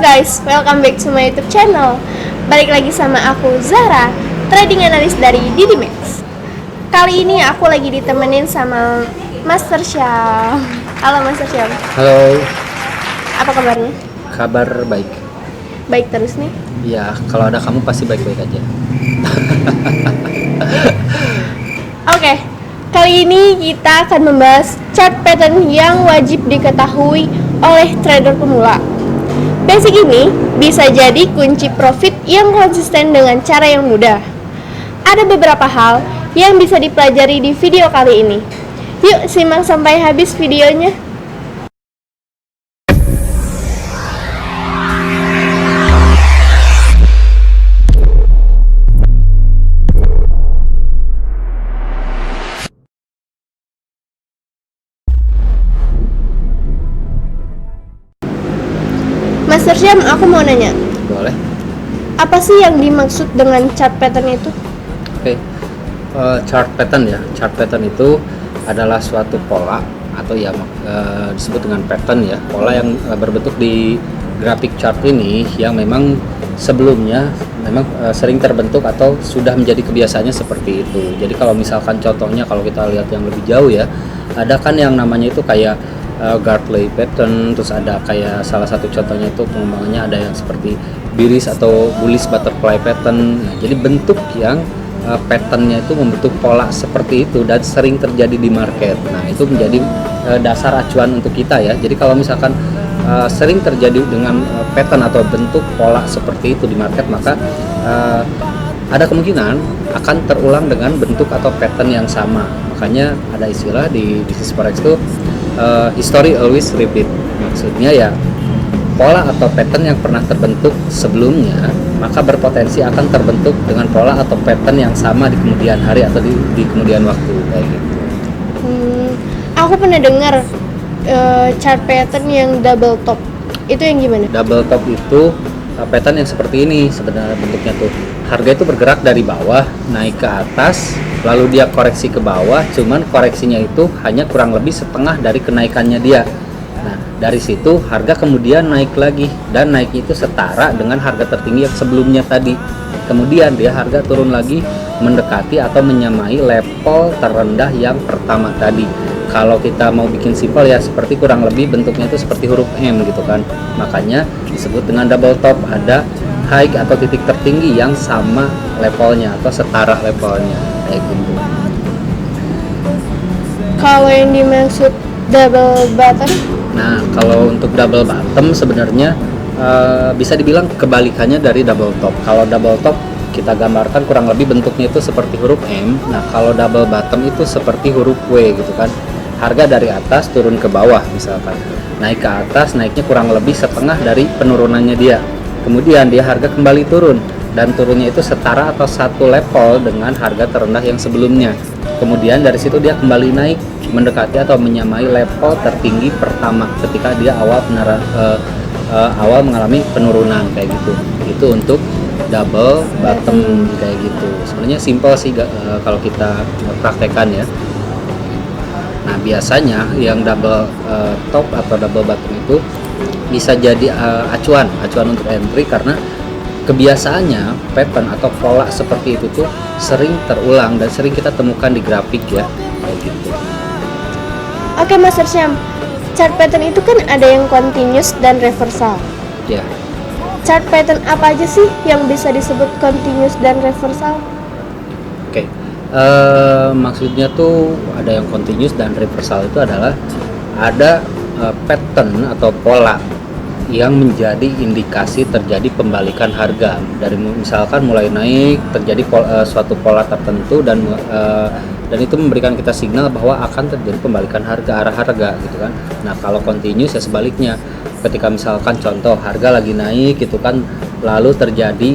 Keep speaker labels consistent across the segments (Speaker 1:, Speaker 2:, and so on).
Speaker 1: guys, welcome back to my YouTube channel. Balik lagi sama aku Zara, trading analis dari Didimax. Kali ini aku lagi ditemenin sama Master Syam. Halo Master Syam.
Speaker 2: Halo,
Speaker 1: Apa kabarnya?
Speaker 2: kabar baik.
Speaker 1: Baik terus nih.
Speaker 2: Ya, kalau ada kamu pasti baik-baik aja.
Speaker 1: Oke, kali ini kita akan membahas chart pattern yang wajib diketahui oleh trader pemula. Basic ini bisa jadi kunci profit yang konsisten dengan cara yang mudah. Ada beberapa hal yang bisa dipelajari di video kali ini. Yuk simak sampai habis videonya. Master Syam, aku mau nanya,
Speaker 2: Boleh?
Speaker 1: apa sih yang dimaksud dengan chart pattern itu?
Speaker 2: Oke. Chart pattern ya. Chart pattern itu adalah suatu pola atau ya disebut dengan pattern ya. Pola yang berbentuk di grafik chart ini yang memang sebelumnya memang sering terbentuk atau sudah menjadi kebiasaannya seperti itu. Jadi kalau misalkan contohnya kalau kita lihat yang lebih jauh ya, ada kan yang namanya itu kayak Gartley pattern, terus ada kayak salah satu contohnya itu pengembangannya ada yang seperti bearish atau bullish butterfly pattern. Nah, jadi bentuk yang patternnya itu membentuk pola seperti itu dan sering terjadi di market. Nah, itu menjadi dasar acuan untuk kita ya. Jadi kalau misalkan sering terjadi dengan pattern atau bentuk pola seperti itu di market, maka ada kemungkinan akan terulang dengan bentuk atau pattern yang sama. Makanya ada istilah di bisnis forex itu history always repeat. Maksudnya ya pola atau pattern yang pernah terbentuk sebelumnya maka berpotensi akan terbentuk dengan pola atau pattern yang sama di kemudian hari atau di kemudian waktu kayak gitu.
Speaker 1: Aku pernah dengar chart pattern yang double top. Itu yang gimana?
Speaker 2: Double top itu pattern yang seperti ini sebenarnya bentuknya tuh. Harga itu bergerak dari bawah naik ke atas, lalu dia koreksi ke bawah, cuman koreksinya itu hanya kurang lebih setengah dari kenaikannya dia. Nah, dari situ harga kemudian naik lagi dan naiknya itu setara dengan harga tertinggi yang sebelumnya tadi. Kemudian dia harga turun lagi mendekati atau menyamai level terendah yang pertama tadi. Kalau kita mau bikin simpel ya seperti kurang lebih bentuknya itu seperti huruf M gitu kan. Makanya disebut dengan double top, ada high atau titik tertinggi yang sama levelnya atau setara levelnya kayak gitu.
Speaker 1: Kalau yang dimaksud double bottom?
Speaker 2: Nah, kalau untuk double bottom sebenarnya bisa dibilang kebalikannya dari double top. Kalau double top kita gambarkan kurang lebih bentuknya itu seperti huruf M. Nah, kalau double bottom itu seperti huruf W gitu kan. Harga dari atas turun ke bawah misalkan. Naik ke atas, naiknya kurang lebih setengah dari penurunannya dia. Kemudian dia harga kembali turun dan turunnya itu setara atau satu level dengan harga terendah yang sebelumnya. Kemudian dari situ dia kembali naik mendekati atau menyamai level tertinggi pertama ketika dia awal mengalami penurunan kayak gitu. Itu untuk double bottom kayak gitu. Sebenarnya simpel sih kalau kita praktekkan ya. Nah, biasanya yang double top atau double bottom itu bisa jadi acuan untuk entry karena kebiasaannya pattern atau pola seperti itu tuh sering terulang dan sering kita temukan di grafik ya kayak gitu.
Speaker 1: Oke Master Syam, chart pattern itu kan ada yang continuous dan reversal.
Speaker 2: Ya.
Speaker 1: Chart pattern apa aja sih yang bisa disebut continuous dan reversal?
Speaker 2: Oke. Maksudnya tuh ada yang continuous dan reversal itu adalah ada pattern atau pola yang menjadi indikasi terjadi pembalikan harga dari misalkan mulai naik terjadi suatu pola tertentu dan itu memberikan kita signal bahwa akan terjadi pembalikan harga arah harga gitu kan. Nah, kalau continuous ya sebaliknya, ketika misalkan contoh harga lagi naik gitu kan lalu terjadi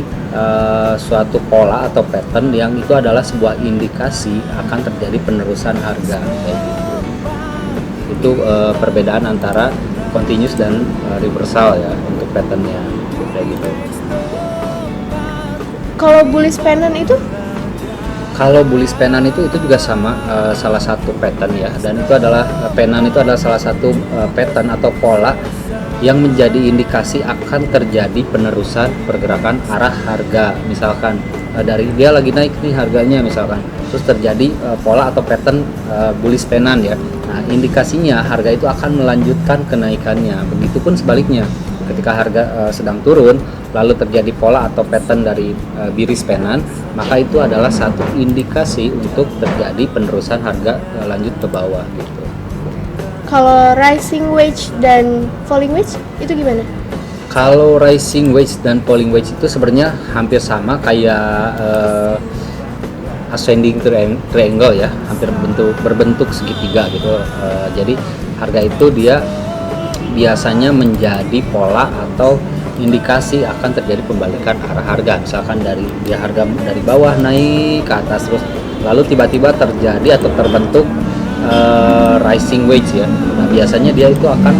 Speaker 2: suatu pola atau pattern yang itu adalah sebuah indikasi akan terjadi penerusan harga kayak gitu. Itu perbedaan antara continuous dan reversal ya untuk patternnya kayak gitu.
Speaker 1: Kalau bullish pattern itu?
Speaker 2: Kalau bullish pennant itu juga sama salah satu pattern ya, dan itu adalah pennant itu adalah salah satu pattern atau pola yang menjadi indikasi akan terjadi penerusan pergerakan arah harga. Misalkan dari dia lagi naik nih harganya misalkan, terus terjadi pola atau pattern bullish pennant ya. Nah, indikasinya harga itu akan melanjutkan kenaikannya. Begitupun sebaliknya, ketika harga sedang turun lalu terjadi pola atau pattern dari bearish pennant, maka itu adalah satu indikasi untuk terjadi penerusan harga lanjut ke bawah gitu.
Speaker 1: Kalau rising wedge dan falling wedge itu gimana?
Speaker 2: Kalau rising wedge dan falling wedge itu sebenarnya hampir sama kayak ascending triangle ya, hampir berbentuk segitiga gitu. Jadi harga itu dia biasanya menjadi pola atau indikasi akan terjadi pembalikan arah harga. Misalkan dari harga dari bawah naik ke atas terus lalu tiba-tiba terjadi atau terbentuk rising wedge ya. Nah, biasanya dia itu akan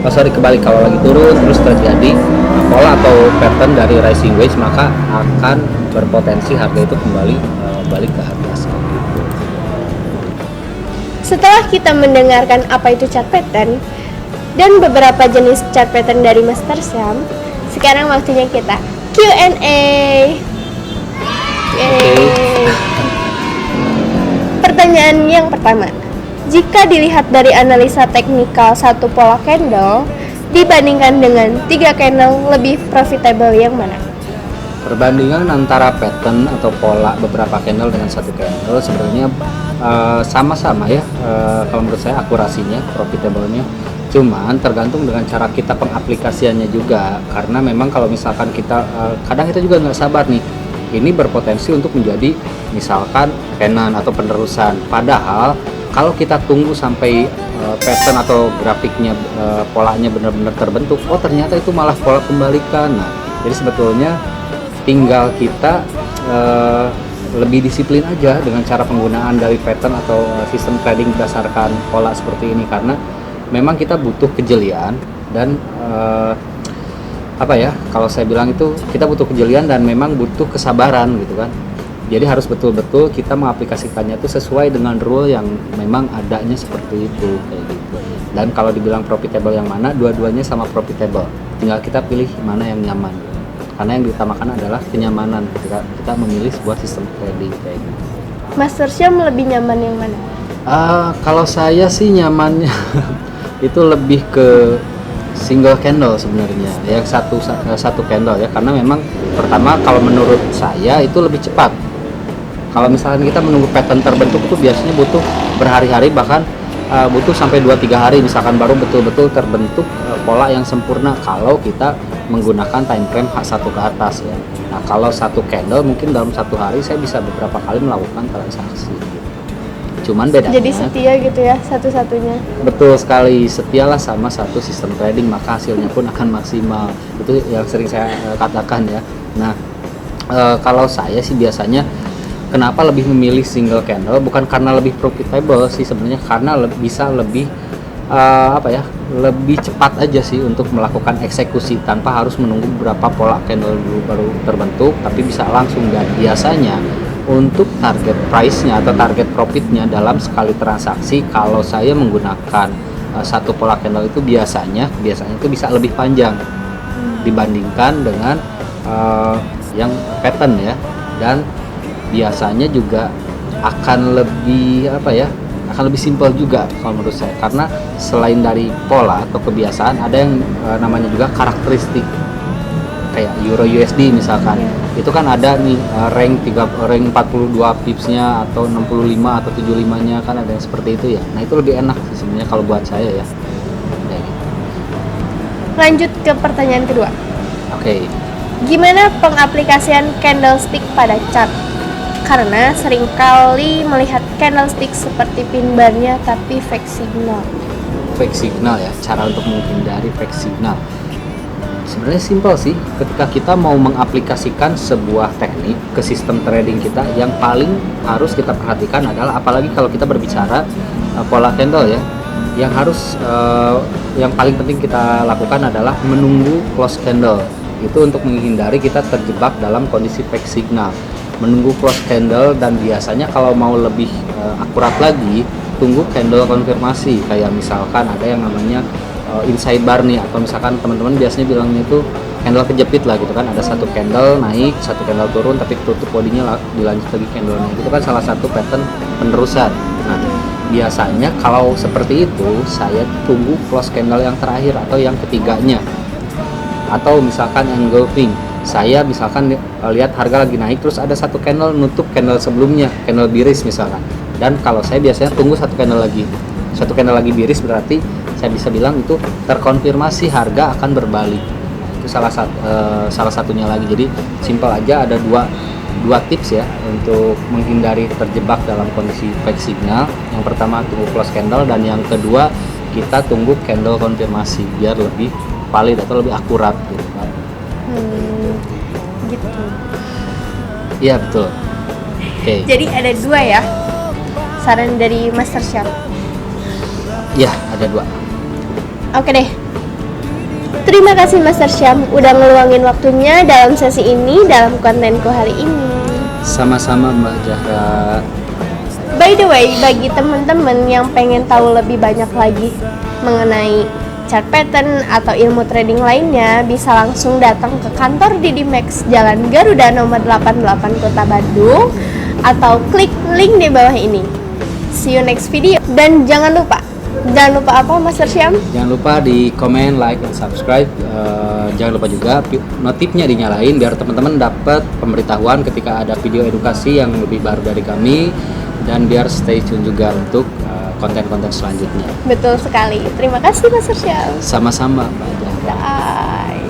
Speaker 2: kebalik, kalau lagi turun terus terjadi pola atau pattern dari rising wedge, maka akan berpotensi harga itu kembali balik ke atas.
Speaker 1: Setelah kita mendengarkan apa itu chart pattern dan beberapa jenis chart pattern dari Master Syam, sekarang waktunya kita Q&A. Yeay. Pertanyaan yang pertama, jika dilihat dari analisa teknikal satu pola candle dibandingkan dengan 3 candle, lebih profitable yang mana?
Speaker 2: Perbandingan antara pattern atau pola beberapa candle dengan satu candle sebenarnya sama-sama ya, kalau menurut saya akurasinya, profitable-nya. Cuman tergantung dengan cara kita pengaplikasiannya juga, karena memang kalau misalkan kita kadang kita juga nggak sabar nih, ini berpotensi untuk menjadi misalkan pennant atau penerusan. Padahal kalau kita tunggu sampai pattern atau grafiknya polanya benar-benar terbentuk, oh ternyata itu malah pola kembalikan. Nah, jadi sebetulnya tinggal kita lebih disiplin aja dengan cara penggunaan dari pattern atau sistem trading berdasarkan pola seperti ini, karena memang kita butuh kejelian dan kalau saya bilang itu kita butuh kejelian dan memang butuh kesabaran gitu kan. Jadi harus betul-betul kita mengaplikasikannya itu sesuai dengan rule yang memang adanya seperti itu kayak gitu. Dan kalau dibilang profitable yang mana, dua-duanya sama profitable. Tinggal kita pilih mana yang nyaman. Karena yang diutamakan adalah kenyamanan ketika kita memilih sebuah sistem trading kayak gitu.
Speaker 1: Master Syam lebih nyaman yang mana?
Speaker 2: Kalau saya sih nyamannya itu lebih ke single candle sebenarnya, yang satu candle ya, karena memang pertama kalau menurut saya itu lebih cepat. Kalau misalkan kita menunggu pattern terbentuk itu biasanya butuh berhari-hari, bahkan butuh sampai 2-3 hari misalkan baru betul-betul terbentuk pola yang sempurna kalau kita menggunakan time frame H1 ke atas ya. Nah, kalau satu candle mungkin dalam satu hari saya bisa beberapa kali melakukan transaksi. Cuman bedanya
Speaker 1: jadi setia gitu ya, satu-satunya.
Speaker 2: Betul sekali, setialah sama satu sistem trading, maka hasilnya pun akan maksimal. Itu yang sering saya katakan ya. Nah, kalau saya sih biasanya kenapa lebih memilih single candle, bukan karena lebih profitable sih sebenarnya, karena bisa lebih lebih cepat aja sih untuk melakukan eksekusi tanpa harus menunggu beberapa pola candle dulu baru terbentuk, tapi bisa langsung. Dan biasanya untuk target price-nya atau target profitnya dalam sekali transaksi, kalau saya menggunakan satu pola candle itu biasanya itu bisa lebih panjang dibandingkan dengan yang pattern ya. Dan biasanya juga akan lebih akan lebih simpel juga kalau menurut saya, karena selain dari pola atau kebiasaan, ada yang namanya juga karakteristik kayak Euro USD misalkan. Itu kan ada nih rank 42 pipsnya atau 65 atau 75 nya kan, ada yang seperti itu ya. Nah, itu lebih enak sih sebenarnya kalau buat saya ya. Gitu.
Speaker 1: Lanjut ke pertanyaan kedua.
Speaker 2: Oke.
Speaker 1: Gimana pengaplikasian candlestick pada chart? Karena seringkali melihat candlestick seperti pin bar-nya tapi fake signal.
Speaker 2: Fake signal ya, cara untuk menghindari fake signal. Sebenarnya simpel sih, ketika kita mau mengaplikasikan sebuah teknik ke sistem trading kita, yang paling harus kita perhatikan adalah, apalagi kalau kita berbicara pola candle ya, yang paling penting kita lakukan adalah menunggu close candle. Itu untuk menghindari kita terjebak dalam kondisi fake signal. Menunggu close candle, dan biasanya kalau mau lebih akurat lagi, tunggu candle konfirmasi. Kayak misalkan ada yang namanya inside bar nih, atau misalkan teman-teman biasanya bilangnya itu candle kejepit lah gitu kan, ada satu candle naik, satu candle turun, tapi tutup bodinya dilanjut lagi candle naik, itu kan salah satu pattern penerusan. Nah, biasanya kalau seperti itu saya tunggu close candle yang terakhir atau yang ketiganya, atau misalkan engulfing, saya misalkan lihat harga lagi naik terus ada satu candle nutup candle sebelumnya, candle biris misalkan, dan kalau saya biasanya tunggu satu candle lagi biris, berarti saya bisa bilang itu terkonfirmasi harga akan berbalik. Itu salah satunya lagi. Jadi simpel aja, ada dua tips ya untuk menghindari terjebak dalam kondisi fake signal. Yang pertama tunggu close candle, dan yang kedua kita tunggu candle konfirmasi biar lebih valid atau lebih akurat gitu kan.
Speaker 1: Gitu.
Speaker 2: Iya betul. Oke.
Speaker 1: Jadi ada dua ya saran dari Master Syam.
Speaker 2: Iya, ada dua.
Speaker 1: Oke deh. Terima kasih Master Syam udah ngeluangin waktunya dalam sesi ini, dalam kontenku hari ini.
Speaker 2: Sama-sama Mbak Zahra.
Speaker 1: By the way, bagi teman-teman yang pengen tahu lebih banyak lagi mengenai chart pattern atau ilmu trading lainnya, bisa langsung datang ke kantor Didimax Jalan Garuda nomor 88 Kota Bandung, atau klik link di bawah ini. See you next video, dan jangan lupa apa Master Syam?
Speaker 2: Jangan lupa di komen, like, dan subscribe. Jangan lupa juga notifnya dinyalain biar teman-teman dapat pemberitahuan ketika ada video edukasi yang lebih baru dari kami, dan biar stay tune juga untuk konten-konten selanjutnya.
Speaker 1: Betul sekali. Terima kasih Master Syam.
Speaker 2: Sama-sama Mbak Zahra.
Speaker 1: Bye.